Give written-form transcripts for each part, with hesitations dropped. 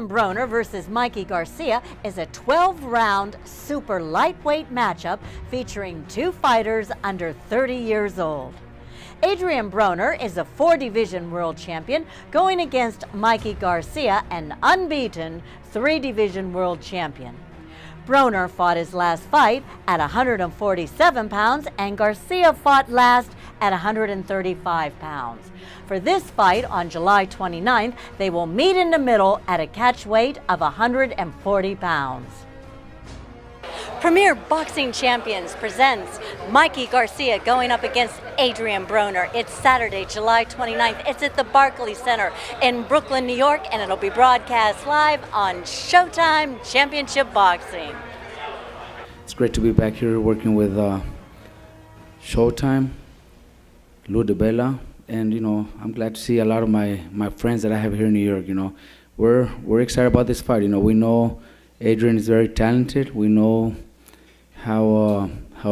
Adrien Broner versus Mikey Garcia is a 12-round super lightweight matchup featuring two fighters under 30 years old. Adrien Broner is a 4-division world champion going against Mikey Garcia, an unbeaten 3-division world champion. Broner fought his last fight at 147 pounds and Garcia fought last at 135 pounds. For this fight on July 29th, they will meet in the middle at a catch weight of 140 pounds. Premier Boxing Champions presents Mikey Garcia going up against Adrien Broner. It's Saturday, July 29th. It's at the Barclays Center in Brooklyn, New York, and it'll be broadcast live on SHOWTIME Championship Boxing. It's great to be back here working with SHOWTIME, Lou DeBella, and I'm glad to see a lot of my friends that I have here in New York. We're excited about this fight. We know Adrien is very talented. We know how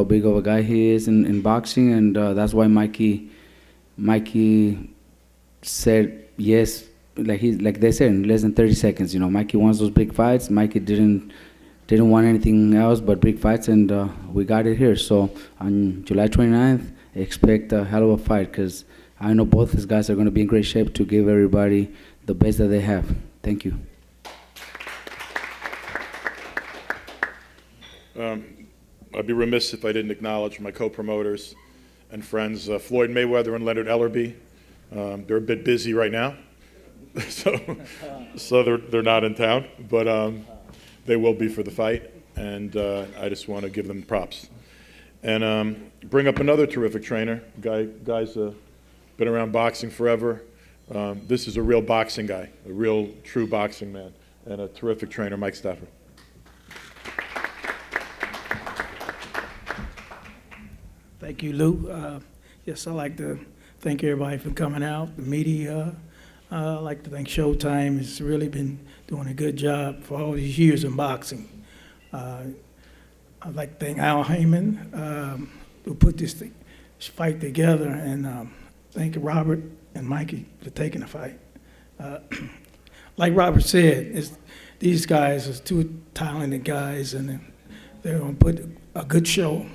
big of a guy he is in boxing, and that's why Mikey said yes, like they said, in less than 30 seconds. Mikey wants those big fights. Mikey didn't want anything else but big fights, and we got it here. So on July 29th, expect a hell of a fight, because I know both these guys are going to be in great shape to give everybody the best that they have. Thank you. I'd be remiss if I didn't acknowledge my co-promoters and friends, Floyd Mayweather and Leonard Ellerby. They're a bit busy right now, so they're not in town, but they will be for the fight, and I just want to give them props. And bring up another terrific trainer, guy's been around boxing forever. This is a real boxing guy, a real true boxing man, and a terrific trainer, Mike Stafford. Thank you, Lou. Yes, I'd like to thank everybody for coming out, the media. I'd like to thank SHOWTIME. It's really been doing a good job for all these years in boxing. I'd like to thank Al Heyman, who put this fight together, and thank Robert and Mikey for taking the fight. Like Robert said, these guys are two talented guys, and they're going to put a good show.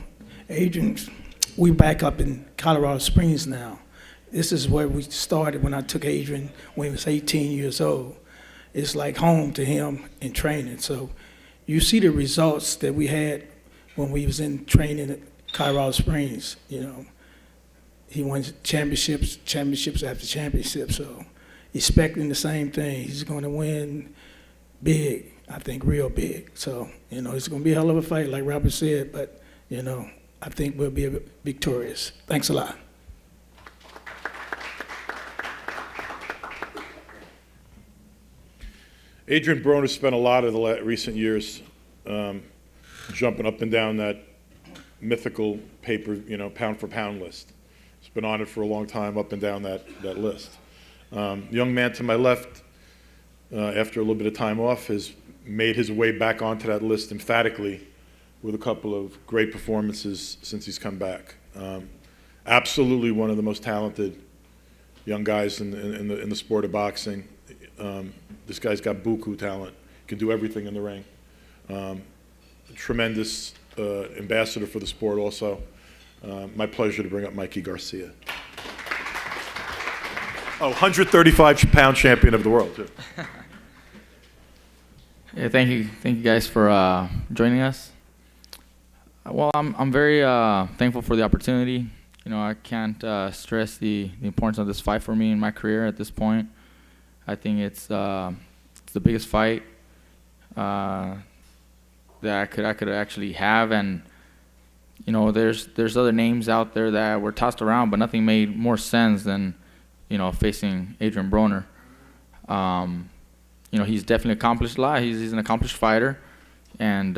Adrien's, we back up in Colorado Springs now. This is where we started when I took Adrien when he was 18 years old. It's like home to him in training. So you see the results that we had when we was in training at Colorado Springs. He won championships after championships. So expecting the same thing. He's going to win big, I think real big. So, it's going to be a hell of a fight, like Robert said, but, I think we'll be victorious. Thanks a lot. Adrien Broner spent a lot of the recent years jumping up and down that mythical paper, pound for pound list. He's been on it for a long time, up and down that list. The young man to my left, after a little bit of time off, has made his way back onto that list emphatically, with a couple of great performances since he's come back. Absolutely one of the most talented young guys in the sport of boxing. This guy's got buku talent, can do everything in the ring. Tremendous ambassador for the sport also. My pleasure to bring up Mikey Garcia. 135-pound champion of the world, too. Yeah, thank you guys for joining us. Well, I'm very thankful for the opportunity. I can't stress the importance of this fight for me in my career at this point. I think it's the biggest fight that I could actually have, and there's other names out there that were tossed around, but nothing made more sense than facing Adrien Broner. He's definitely accomplished a lot. He's an accomplished fighter, and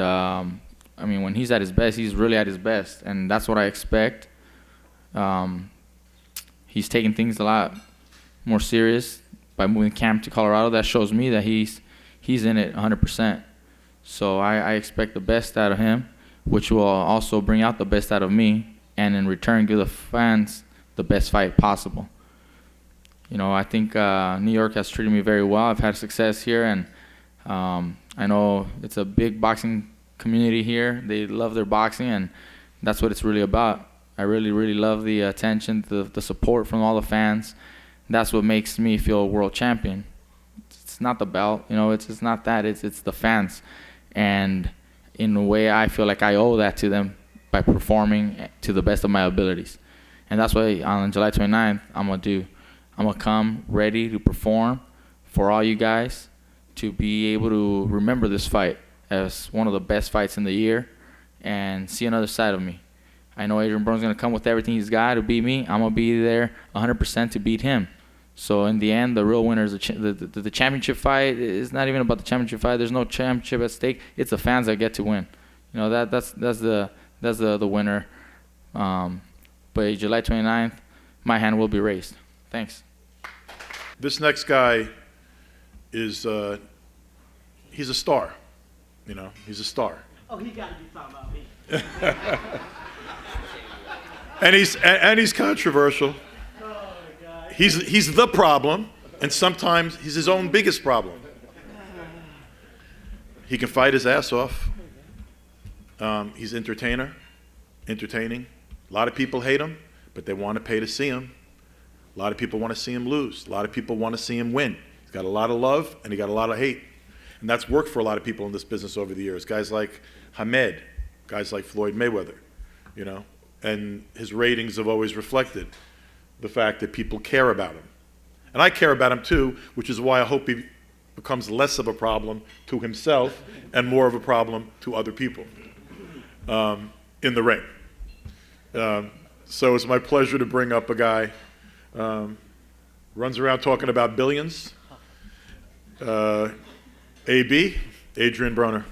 when he's at his best, he's really at his best, and that's what I expect. He's taking things a lot more serious by moving camp to Colorado. That shows me that he's in it 100%. So I expect the best out of him, which will also bring out the best out of me, and in return give the fans the best fight possible. I think New York has treated me very well. I've had success here, and I know it's a big boxing community here. They love their boxing, and that's what it's really about. I really, really love the attention, the support from all the fans. That's what makes me feel a world champion. It's not the belt, you know, it's not that, it's the fans. And in a way, I feel like I owe that to them by performing to the best of my abilities. And that's what on July 29th, I'm going to do. I'm going to come ready to perform for all you guys, to be able to remember this fight as one of the best fights in the year and see another side of me. I know Adrien Broner's going to come with everything he's got to beat me. I'm going to be there 100% to beat him. So in the end, the real winner is the championship fight. It's not even about the championship fight. There's no championship at stake. It's the fans that get to win. You know, that's the winner. But July 29th, my hand will be raised. Thanks. This next guy is he's a star. You know, he's a star. Oh, he got to be talking about me. And he's controversial. He's the problem, and sometimes he's his own biggest problem. He can fight his ass off. He's entertaining. A lot of people hate him, but they want to pay to see him. A lot of people want to see him lose. A lot of people want to see him win. He's got a lot of love, and he got a lot of hate. And that's worked for a lot of people in this business over the years. Guys like Hamed, guys like Floyd Mayweather, you know. And his ratings have always reflected the fact that people care about him. And I care about him too, which is why I hope he becomes less of a problem to himself and more of a problem to other people in the ring. So it's my pleasure to bring up a guy, runs around talking about billions, AB, Adrien Broner.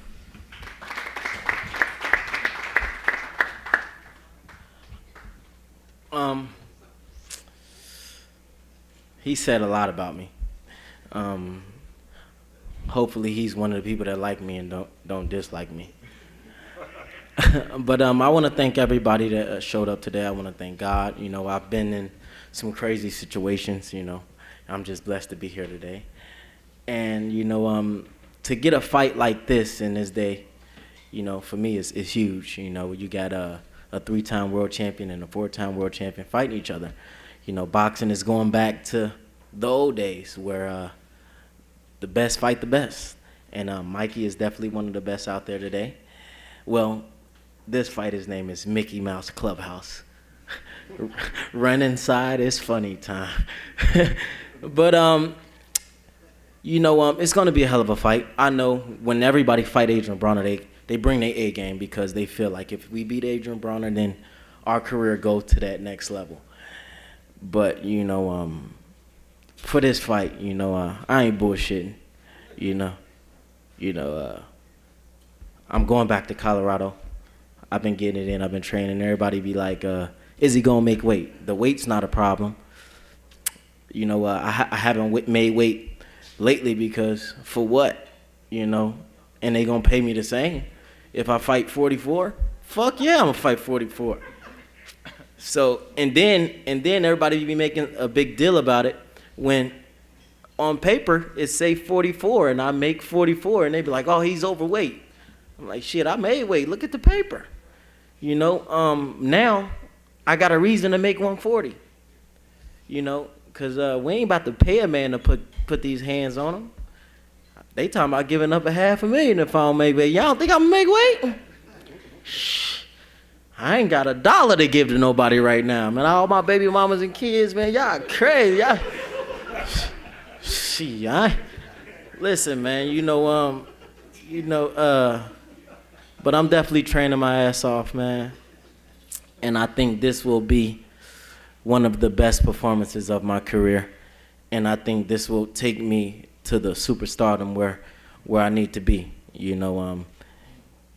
He said a lot about me. Hopefully he's one of the people that like me and don't dislike me. But I want to thank everybody that showed up today. I want to thank God. You know, I've been in some crazy situations, you know. I'm just blessed to be here today. And, you know, to get a fight like this in this day, you know, for me, it's huge. You know, you got a 3-time world champion and a 4-time world champion fighting each other. You know, boxing is going back to the old days where the best fight the best. And Mikey is definitely one of the best out there today. Well, this fighter's name is Mickey Mouse Clubhouse. Run inside, it's funny time. But, you know, it's going to be a hell of a fight. I know when everybody fight Adrien Broner, they bring their A game because they feel like if we beat Adrien Broner, then our career goes to that next level. But, you know, for this fight, you know, I ain't bullshitting, you know. I'm going back to Colorado. I've been getting it in. I've been training. Everybody be like, is he going to make weight? The weight's not a problem. You know, I haven't made weight lately because for what, you know? And they going to pay me the same. If I fight 44, fuck yeah, I'm going to fight 44. So, and then everybody be making a big deal about it when on paper it say 44 and I make 44 and they be like, oh, he's overweight. I'm like, shit, I made weight. Look at the paper. You know, now I got a reason to make 140. You know, because we ain't about to pay a man to put these hands on him. They talking about giving up $500,000 if I don't make weight. Y'all don't think I'm going to make weight? Shh. I ain't got $1 to give to nobody right now, man. All my baby mamas and kids, man, y'all crazy. Y'all. Listen, man, but I'm definitely training my ass off, man. And I think this will be one of the best performances of my career. And I think this will take me to the superstardom where I need to be, you know.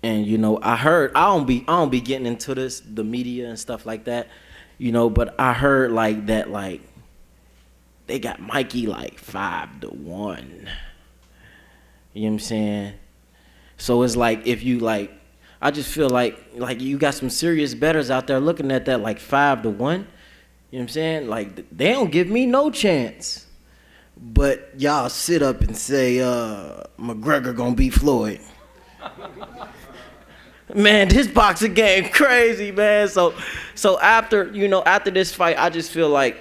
And, you know, I heard, I don't be getting into this, the media and stuff like that, you know, but I heard like that, like, they got Mikey like 5-1. You know what I'm saying? So it's like, if you like, I just feel like you got some serious bettors out there looking at that like 5-1. You know what I'm saying? Like, they don't give me no chance. but y'all sit up and say McGregor gonna beat Floyd. Man, this boxing game crazy, man. So after this fight, I just feel like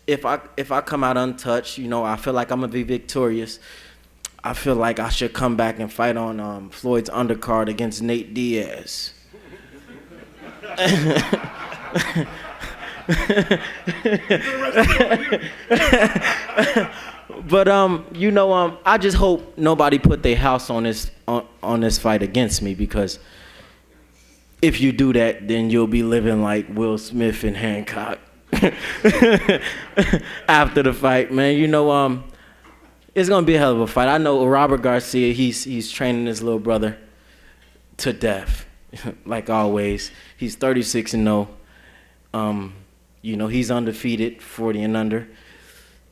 if I come out untouched, I feel like I'm gonna be victorious. I feel like I should come back and fight on Floyd's undercard against Nate Diaz. But I just hope nobody put their house on this fight against me, because if you do that, then you'll be living like Will Smith and Hancock after the fight, man. It's gonna be a hell of a fight. I know Robert Garcia. He's training his little brother to death, like always. He's 36-0. He's undefeated, 40 and under.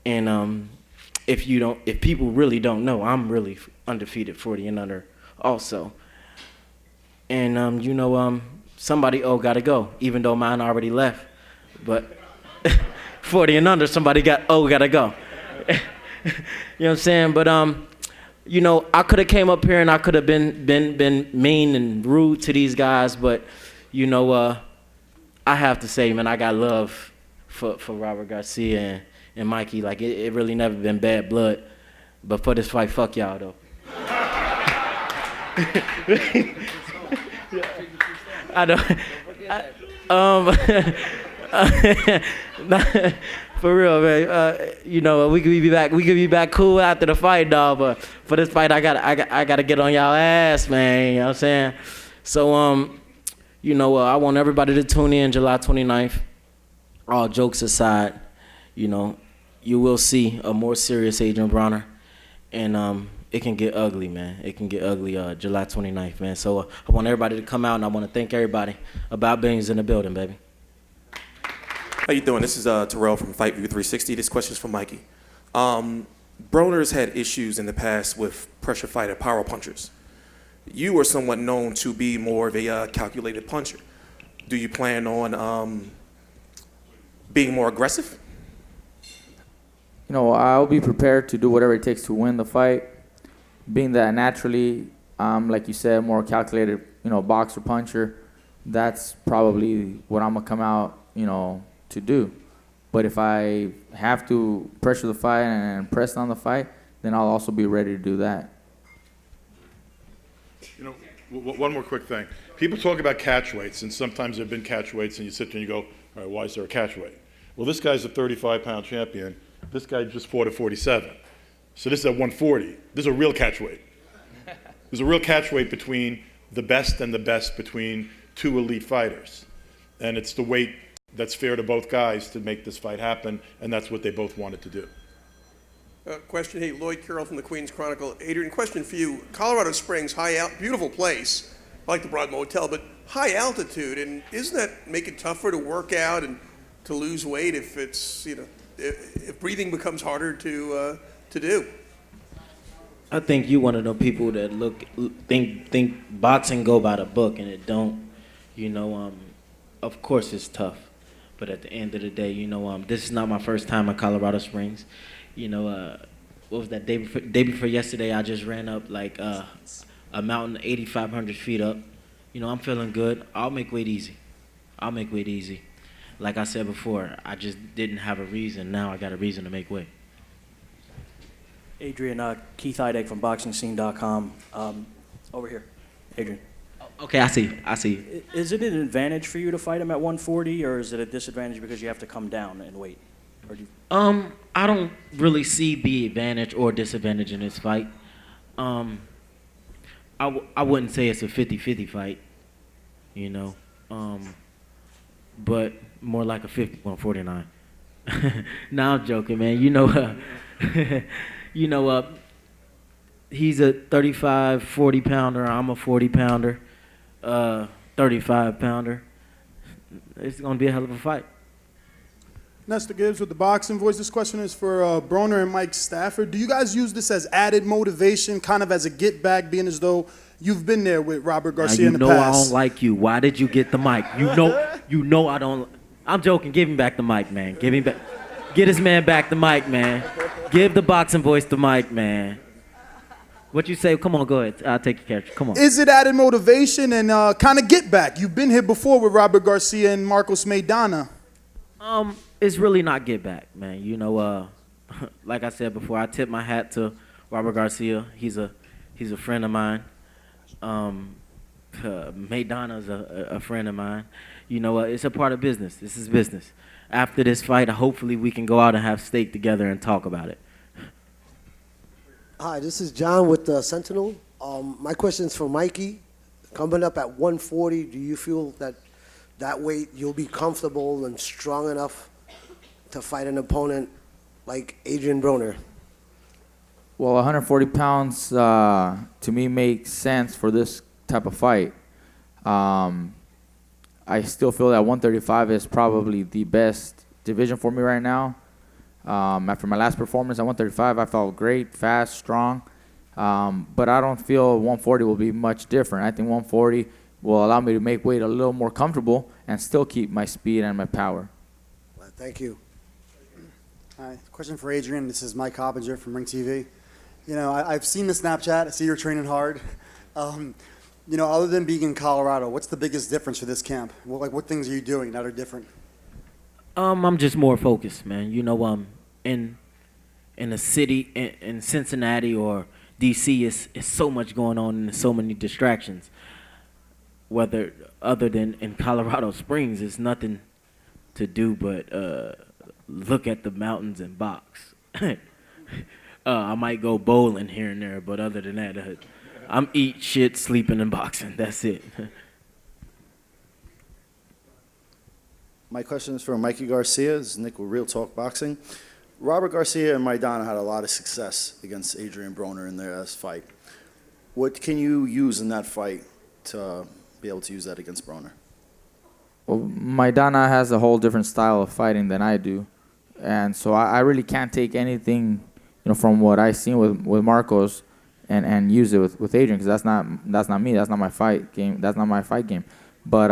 And if people really don't know, I'm really undefeated, 40 and under also. And somebody gotta go, even though mine already left. But 40 and under, somebody gotta go. You know what I'm saying? But I could have came up here and I could have been mean and rude to these guys, but I have to say, man, I got love for Robert Garcia and Mikey. Like it really never been bad blood. But for this fight, fuck y'all though. I don't. For real, man. We could be back. We could be back cool after the fight, dog. But for this fight, I gotta get on y'all ass, man. You know what I'm saying? So I want everybody to tune in July 29th. All jokes aside, you will see a more serious Adrien Broner, and it can get ugly, man. It can get ugly July 29th, man. So I want everybody to come out, and I want to thank everybody. About Billings in the building, baby. How you doing? This is Terrell from Fight View 360. This question's for Mikey. Broner's had issues in the past with pressure fighter power punchers. You are somewhat known to be more of a calculated puncher. Do you plan on being more aggressive? I'll be prepared to do whatever it takes to win the fight. Being that naturally, like you said, more calculated, boxer puncher, that's probably what I'm gonna come out, to do. But if I have to pressure the fight and press on the fight, then I'll also be ready to do that. One more quick thing. People talk about catch weights, and sometimes there have been catch weights, and you sit there and you go, all right, why is there a catch weight? Well, this guy's a 35-pound champion. This guy just fought at 47. So this is at 140. This is a real catch weight. There's a real catch weight between the best and the best, between two elite fighters. And it's the weight that's fair to both guys to make this fight happen, and that's what they both wanted to do. Question, hey, Lloyd Carroll from the Queens Chronicle. Adrien, question for you. Colorado Springs, beautiful place. I like the Broad Motel, but high altitude, and isn't that make it tougher to work out and to lose weight if it's, if breathing becomes harder to do? I think you one of the people that think boxing go by the book, and it don't. Of course it's tough, but at the end of the day, this is not my first time in Colorado Springs. What was that day before yesterday? I just ran up like a mountain 8,500 feet up. I'm feeling good. I'll make weight easy. Like I said before, I just didn't have a reason. Now I got a reason to make weight. Adrien, Keith Ideg from BoxingScene.com. Over here, Adrien. Okay, I see. Is it an advantage for you to fight him at 140, or is it a disadvantage because you have to come down in weight? Or do you... I don't really see the advantage or disadvantage in this fight. I wouldn't say it's a 50-50 fight, but more like a 51-49. Nah, I'm joking, man. He's a 35, 40 pounder. I'm a 40 pounder, 35 pounder. It's gonna be a hell of a fight. Nestor Gibbs with the Boxing Voice. This question is for Broner and Mike Stafford. Do you guys use this as added motivation, kind of as a get back, being as though you've been there with Robert Garcia in the past? I don't like you. Why did you get the mic? You know I don't. I'm joking. Give him back the mic, man. Give him back. Get his man back the mic, man. Give the boxing voice to Mike, man. What you say? Come on, go ahead. I'll take your catch. Come on. Is it added motivation and kind of get back? You've been here before with Robert Garcia and Marcos Maidana. It's really not get back, man. You know, like I said before, I tip my hat to Robert Garcia. He's a friend of mine. Maidana's a friend of mine. You know, it's a part of business. This is business. After this fight, hopefully we can go out and have steak together and talk about it. Hi, this is John with the Sentinel. My question is for Mikey. Coming up at 140, do you feel that weight you'll be comfortable and strong enough to fight an opponent like Adrien Broner? Well, 140 pounds to me makes sense for this type of fight. I still feel that 135 is probably the best division for me right now. After my last performance at 135, I felt great, fast, strong. But I don't feel 140 will be much different. I think 140 will allow me to make weight a little more comfortable and still keep my speed and my power. Thank you. Hi, question for Adrien. This is Mike Hoppinger from Ring TV. You know, I've seen the Snapchat. I see you're training hard. You know, other than being in Colorado, what's the biggest difference for this camp? What things are you doing that are different? I'm just more focused, man. You know, in a city in Cincinnati or DC, it's so much going on and so many distractions. Whether other than in Colorado Springs, it's nothing to do but look at the mountains and box. I might go bowling here and there, but other than that, I'm eat, shit, sleeping, and boxing. That's it. My question is for Mikey Garcia. This is Nick with Real Talk Boxing. Robert Garcia and Maidana had a lot of success against Adrien Broner in their last fight. What can you use in that fight to be able to use that against Broner? Well, Maidana has a whole different style of fighting than I do. And so I really can't take anything, you know, from what I've seen with Marcos and use it with Adrien, because that's not me. That's not my fight game. That's not my fight game. But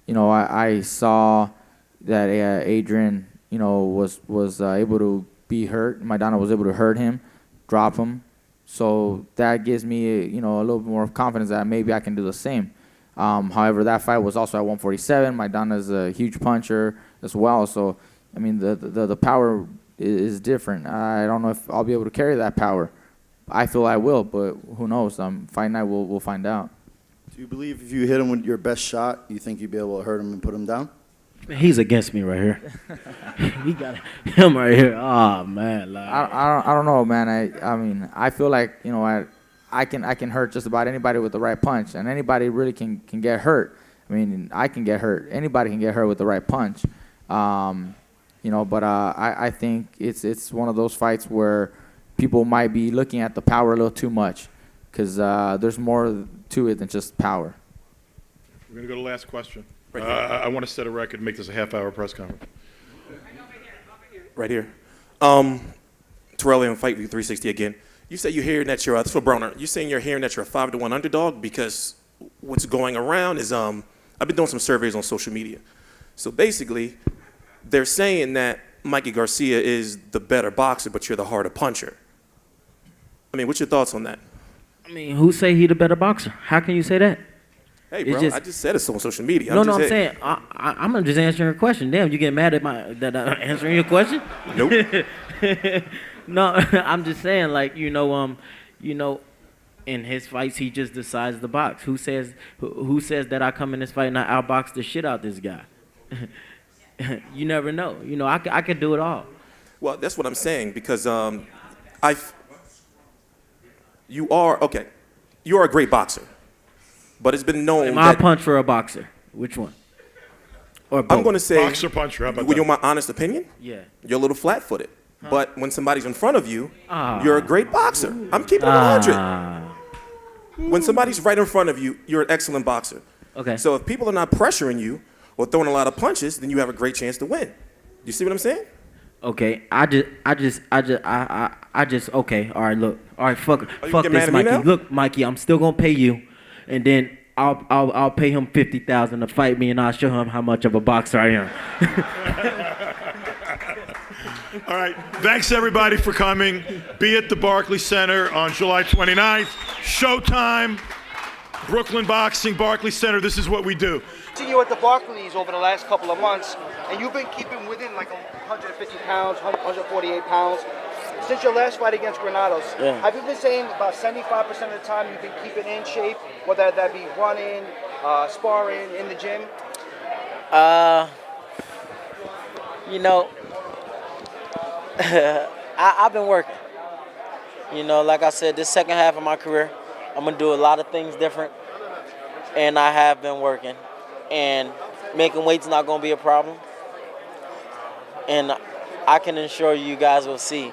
you know, I saw that Adrien, you know, was able to be hurt. Maidana was able to hurt him, drop him. So that gives me, you know, a little bit more confidence that maybe I can do the same. However, that fight was also at 147. Maidana's a huge puncher as well. So, I mean, the power is different. I don't know if I'll be able to carry that power. I feel I will, but who knows? Fight night, we'll find out. Do you believe if you hit him with your best shot, you think you'd be able to hurt him and put him down? He's against me right here. He got him right here. Oh man, like. I don't know, man. I mean, I feel like, you know, I can hurt just about anybody with the right punch, and anybody really can get hurt. I mean, I can get hurt. Anybody can get hurt with the right punch. You know, but I think it's one of those fights where people might be looking at the power a little too much, because there's more to it than just power. We're going to go to the last question. I want to set a record and make this a half-hour press conference. Right here. Terrell on Fight View 360 again. You say you're hearing that you're, this is for Broner, you're saying you're hearing that you're a 5-1 underdog, because what's going around is, I've been doing some surveys on social media. So basically, they're saying that Mikey Garcia is the better boxer, but you're the harder puncher. I mean, what's your thoughts on that? I mean, who say he the better boxer? How can you say that? Hey, bro, I just said it's on social media. I'm saying I'm just answering a question. Damn, you get mad at that I'm answering your question? Nope. No, I'm just saying, like, you know, in his fights he just decides to box. Who says that I come in this fight and I outbox the shit out this guy? You never know. You know, I could do it all. Well, that's what I'm saying, because you are a great boxer. But it's been known Am I a punch for a boxer? Which one? Or both? I'm going to say boxer puncher. How about that? You want my honest opinion? Yeah. You're a little flat-footed. Huh? But when somebody's in front of you, you're a great boxer. I'm keeping it 100. When somebody's right in front of you, you're an excellent boxer. Okay. So if people are not pressuring you or throwing a lot of punches, then you have a great chance to win. You see what I'm saying? Okay, I just okay. All right, look. All right, fuck this, Mikey. Look, Mikey, I'm still gonna pay you, and then I'll pay him $50,000 to fight me, and I'll show him how much of a boxer I am. All right. Thanks, everybody, for coming. Be at the Barclays Center on July 29th. Showtime, Brooklyn Boxing, Barclays Center. This is what we do. Seen you at the Barclays over the last couple of months, and you've been keeping within like 150 pounds, 148 pounds. Since your last fight against Granados, have you been saying about 75% of the time you've been keeping in shape, whether that be running, sparring, in the gym? You know, I've been working. You know, like I said, this second half of my career, I'm going to do a lot of things different, and I have been working. And making weight's not going to be a problem. And I can assure you guys will see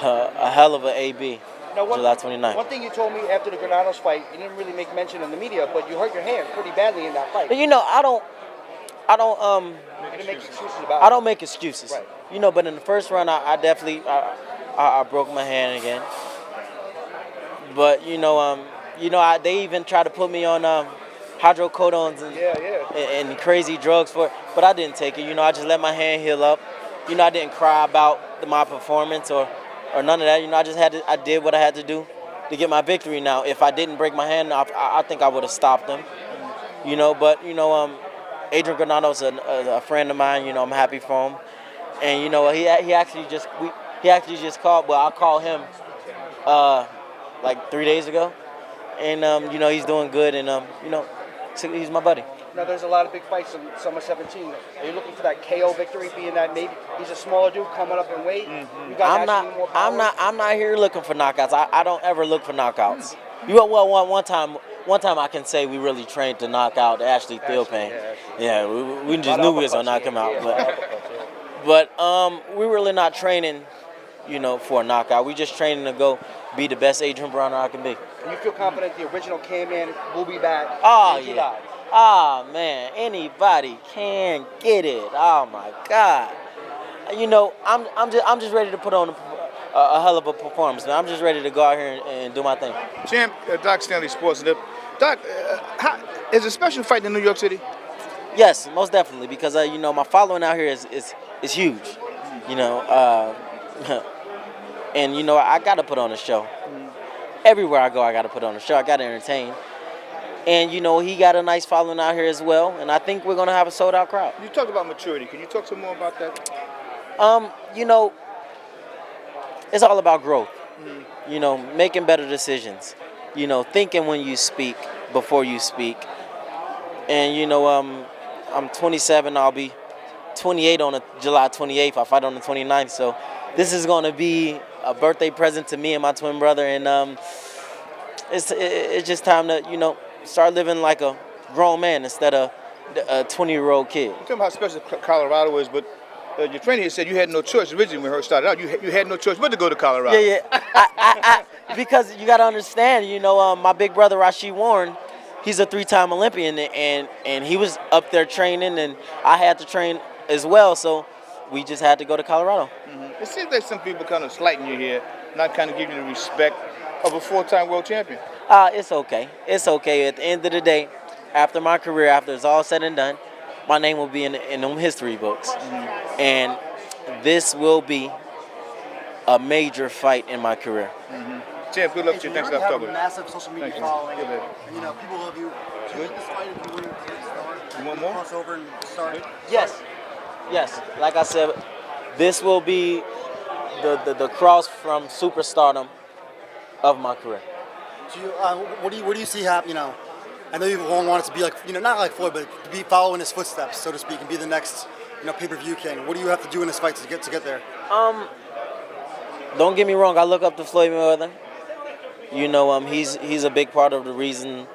a hell of an AB July 29th. One thing you told me after the Granados fight, you didn't really make mention in the media, but you hurt your hand pretty badly in that fight. But you know, I don't you didn't make excuses about it. I don't make excuses. Right. You know, but in the first round, I definitely broke my hand again. But they even tried to put me on hydrocodones and crazy drugs for it, but I didn't take it. You know, I just let my hand heal up. You know, I didn't cry about my performance or none of that. You know, I did what I had to do to get my victory. Now, if I didn't break my hand, I think I would have stopped them. You know, but Adrien Granado's a friend of mine. You know, I'm happy for him, and you know, he actually just called. Well, I called him like 3 days ago, and you know, he's doing good, and you know, he's my buddy. Now, there's a lot of big fights in summer 17. Are you looking for that KO victory, being that maybe he's a smaller dude coming up in weight? You got more power? I'm not here looking for knockouts. I don't ever look for knockouts. One time I can say we really trained to knock out Ashley Thielpain. Yeah, we just knew we was gonna knock him out. But we're really not training, you know, for a knockout. We just training to go be the best Adrien Broner I can be. And you feel confident the original K-Man will be back? Oh yeah. Oh man, anybody can get it. Oh my God. You know, I'm just ready to put on a hell of a performance, man. I'm just ready to go out here and do my thing. Champ, Doc Stanley, Sports Lip. Doc, is a special fight in New York City? Yes, most definitely, because you know, my following out here is huge. You know, and you know, I got to put on a show. Everywhere I go, I got to put on a show. I got to entertain. And, you know, he got a nice following out here as well. And I think we're going to have a sold-out crowd. You talked about maturity. Can you talk some more about that? You know, it's all about growth. You know, making better decisions. You know, thinking when you speak before you speak. And, you know, I'm 27. I'll be 28 on July 28th. I fight on the 29th. So this is going to be a birthday present to me and my twin brother. And it's just time to, you know, start living like a grown man instead of a 20-year-old kid. You're talking about how special Colorado is, but your trainer here said you had no choice originally when Hart started out. You had no choice but to go to Colorado. Yeah. I because you got to understand, you know, my big brother Rashid Warren, he's a 3-time Olympian, and he was up there training, and I had to train as well, so we just had to go to Colorado. Mm-hmm. It seems like some people kind of slighting you here, not kind of giving you the respect of a 4-time world champion. It's okay. It's okay. At the end of the day, after my career, after it's all said and done, my name will be in them history books. Mm-hmm. And this will be a major fight in my career. Mm-hmm. Champ, good luck to you. Thanks for talking. You have a massive social media following. And, you know, people love you. Do you think this fight if you win You want more? cross over and start? Yes. Like I said, this will be the cross from superstardom of my career. Do you, what do you see happen? You know, I know you've long wanted to be like, you know, not like Floyd, but to be following his footsteps, so to speak, and be the next, you know, pay-per-view king. What do you have to do in this fight to get there? Don't get me wrong. I look up to Floyd Mayweather. You know, he's a big part of the reason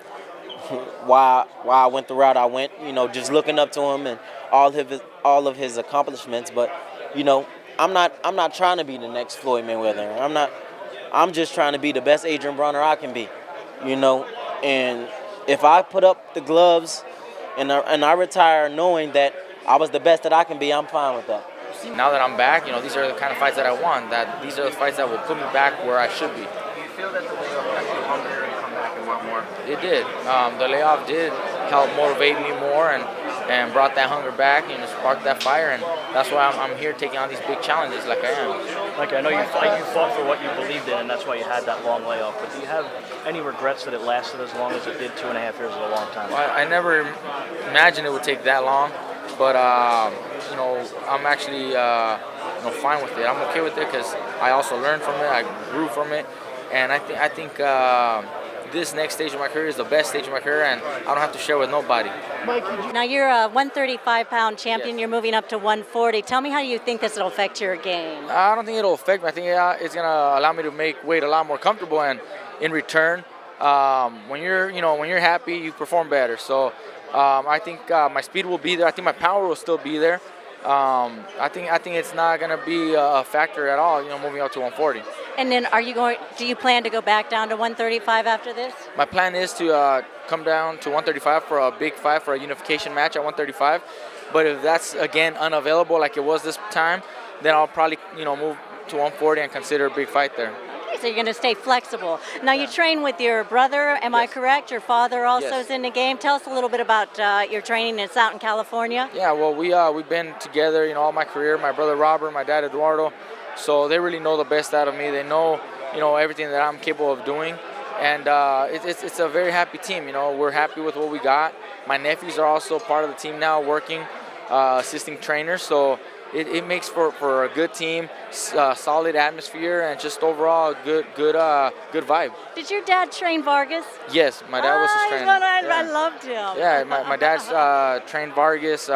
why I went the route I went. You know, just looking up to him and all of his accomplishments. But you know, I'm not trying to be the next Floyd Mayweather. I'm just trying to be the best Adrien Broner I can be. You know, and if I put up the gloves and I retire knowing that I was the best that I can be, I'm fine with that. Now that I'm back, you know, these are the kind of fights that I want. These are the fights that will put me back where I should be. Do you feel that the layoff got you hungrier to come back and want more? It did. The layoff did help motivate me more, and and brought that hunger back, sparked that fire, and that's why I'm here taking on these big challenges like I am. Like I know you fought for what you believed in, and that's why you had that long layoff. But do you have any regrets that it lasted as long as it did? 2.5 years is a long time. Well, I never imagined it would take that long, but I'm actually fine with it. I'm okay with it because I also learned from it. I grew from it, and I think this next stage of my career is the best stage of my career, and I don't have to share with nobody. Now you're a 135-pound champion. You're moving up to 140. Tell me how you think this will affect your game. I don't think it'll affect me. I think it's gonna allow me to make weight a lot more comfortable, and in return, when you're happy, you perform better. So I think my speed will be there. I think my power will still be there. I think it's not gonna be a factor at all. Moving up to 140. And then do you plan to go back down to 135 after this? My plan is to come down to 135 for a big fight, for a unification match at 135. But if that's again unavailable like it was this time, then I'll probably move to 140 and consider a big fight there. Okay, so you're going to stay flexible. Now you train with your brother, am I correct? Your father also is in the game. Tell us a little bit about your training. It's out in California. Yeah, well we've been together all my career. My brother Robert, my dad Eduardo. So they really know the best out of me. They know everything that I'm capable of doing, and it's a very happy team. We're happy with what we got. My nephews are also part of the team now, working, assisting trainers. So it makes for a good team, solid atmosphere, and just overall a good vibe. Did your dad train Vargas? Yes, my dad was his trainer. I loved him. Yeah, my dad's trained Vargas,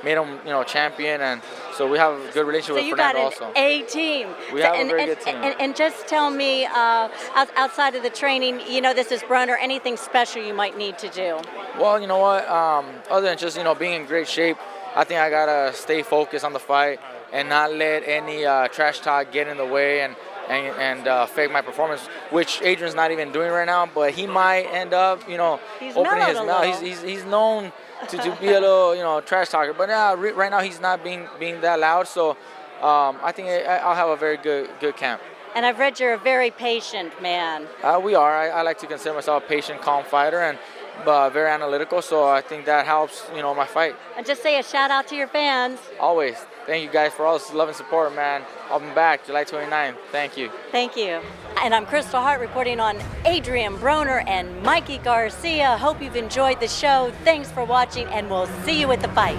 made him champion, and so we have a good relationship with Fernando also. So you got an A team. We have a very good team. And just tell me, outside of the training, this is Broner, anything special you might need to do? Well, you know what? Other than just being in great shape, I think I gotta stay focused on the fight and not let any trash talk get in the way and affect my performance, which Adrian's not even doing right now. But he might end up, opening his mouth. He's known to be a little, trash talker. But right now he's not being that loud. So I think I'll have a very good camp. And I've read you're a very patient man. We are. I like to consider myself a patient, calm fighter, and very analytical. So I think that helps, my fight. And just say a shout out to your fans. Always. Thank you guys for all this love and support, man. I'll be back July 29th. Thank you. Thank you. And I'm Kristal Hart reporting on Adrien Broner and Mikey Garcia. Hope you've enjoyed the show. Thanks for watching, and we'll see you at the fight.